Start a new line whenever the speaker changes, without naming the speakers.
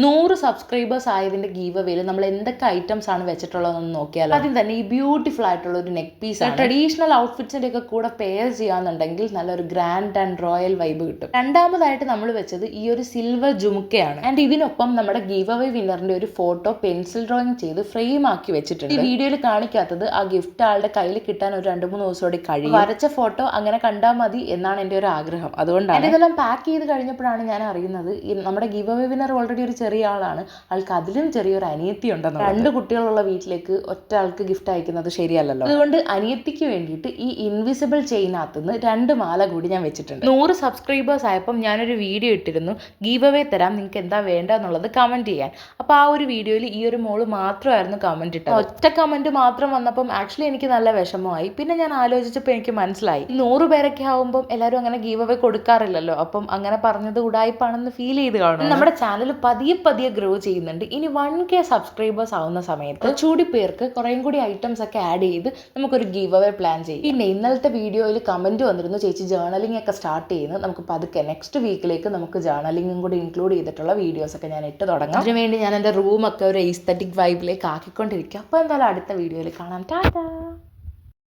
100 subscribers ആയതിൻ്റെ give അവേയിൽ നമ്മൾ എന്തൊക്കെ items ആണ് വെച്ചിട്ടുള്ളതെന്ന് നോക്കിയാൽ ആദ്യം തന്നെ ഈ ബ്യൂട്ടിഫുൾ ആയിട്ടുള്ള ഒരു നെക്ക് പീസ് ആണ്. ട്രഡീഷണൽ ഔട്ട്ഫിറ്റ്സിൻ്റെ ഒക്കെ കൂടെ പെയർ ചെയ്യാന്നുണ്ടെങ്കിൽ നല്ലൊരു ഗ്രാൻഡ് ആൻഡ് റോയൽ വൈബ് കിട്ടും. രണ്ടാമതായിട്ട് നമ്മൾ വെച്ചത് ഈ ഒരു സിൽവർ ജുമുക്കയാണ്. ആൻഡ് ഇതിനൊപ്പം നമ്മുടെ ഗീവ് അവേ വിന്നറിന്റെ ഒരു ഫോട്ടോ പെൻസിൽ ഡ്രോയിങ് ചെയ്ത് ഫ്രെയിം ആക്കി വെച്ചിട്ടുണ്ട്. ഈ വീഡിയോയിൽ കാണിക്കാത്തത് ആ ഗിഫ്റ്റ് ആളുടെ കയ്യിൽ കിട്ടാൻ ഒരു 2-3 ദിവസത്തോടെ കഴിയും. വരച്ച ഫോട്ടോ അങ്ങനെ കണ്ടാൽ മതി എന്നാണ് എൻ്റെ ഒരു ആഗ്രഹം. അതുകൊണ്ടാണ് ഇതെല്ലാം പാക്ക് ചെയ്ത് കഴിഞ്ഞപ്പോഴാണ് ഞാൻ അറിയുന്നത് നമ്മുടെ ഗീവ് അവേ വിന്നർ ഓൾറെഡി ഒരു ചെറിയ ആളാണ്. ആൾക്ക് അതിലും ചെറിയൊരു അനിയത്തി ഉണ്ടെന്ന്. 2 കുട്ടികളുള്ള വീട്ടിലേക്ക് ഒറ്റ ആൾക്ക് ഗിഫ്റ്റ് അയക്കുന്നത് ശരിയല്ലല്ലോ. അതുകൊണ്ട് അനിയത്തിക്ക് വേണ്ടിയിട്ട് ഈ ഇൻവിസിബിൾ ചെയിനകത്തുനിന്ന് 2 മാല കൂടി ഞാൻ വെച്ചിട്ടുണ്ട്. 100 സബ്സ്ക്രൈബേഴ്സ് ആയപ്പം ഞാനൊരു വീഡിയോ ഇട്ടിരുന്നു, ഗീവ് അവേ തരാം, നിങ്ങൾക്ക് എന്താ വേണ്ട എന്നുള്ളത് കമന്റ് ചെയ്യാൻ. അപ്പോൾ ആ ഒരു വീഡിയോയിൽ ഈ ഒരു മോള് മാത്രമായിരുന്നു കമന്റ് ഇട്ടത്. ഒറ്റ കമന്റ് മാത്രം വന്നപ്പം ആക്ച്വലി എനിക്ക് നല്ല വിഷമമായി. പിന്നെ ഞാൻ ആലോചിച്ചപ്പോൾ എനിക്ക് മനസ്സിലായി 100 പേരൊക്കെ ആവുമ്പം എല്ലാവരും അങ്ങനെ ഗീവ് അവേ കൊടുക്കാറില്ലല്ലോ. അപ്പം അങ്ങനെ പറഞ്ഞത് ഉടായിപ്പാണെന്ന് ഫീൽ ചെയ്ത് കാണും. നമ്മുടെ ചാനൽ പതിയെ ഗ്രോ ചെയ്യുന്നുണ്ട്. ഇനി 1K സബ്സ്ക്രൈബേഴ്സ് ആവുന്ന സമയത്ത് കുറച്ചുകൂടി പേർക്ക് കുറേയും കൂടി ഐറ്റംസ് ഒക്കെ ആഡ് ചെയ്ത് നമുക്കൊരു ഗീവ് അവേ പ്ലാൻ ചെയ്യും. പിന്നെ ഇന്നലത്തെ വീഡിയോയിൽ കമന്റ് വന്നിരുന്നു, ചേച്ചി ജേർണലിംഗ് ഒക്കെ സ്റ്റാർട്ട് ചെയ്യുന്നത്. നമുക്ക് പതുക്കെ നെക്സ്റ്റ് വീക്കിലേക്ക് നമുക്ക് ജേർണലിംഗും കൂടി ഇൻക്ലൂഡ് ചെയ്തിട്ടുള്ള വീഡിയോസ് ഒക്കെ ഞാൻ ഇട്ട് തുടങ്ങാം. അതിനുവേണ്ടി ഞാൻ എൻ്റെ റൂമൊക്കെ ഒരു എസ്തെറ്റിക് വൈബിലേക്ക് ആക്കിക്കൊണ്ടിരിക്കുക. അപ്പോൾ എന്തായാലും അടുത്ത വീഡിയോയിൽ കാണാം. ടാറ്റാ.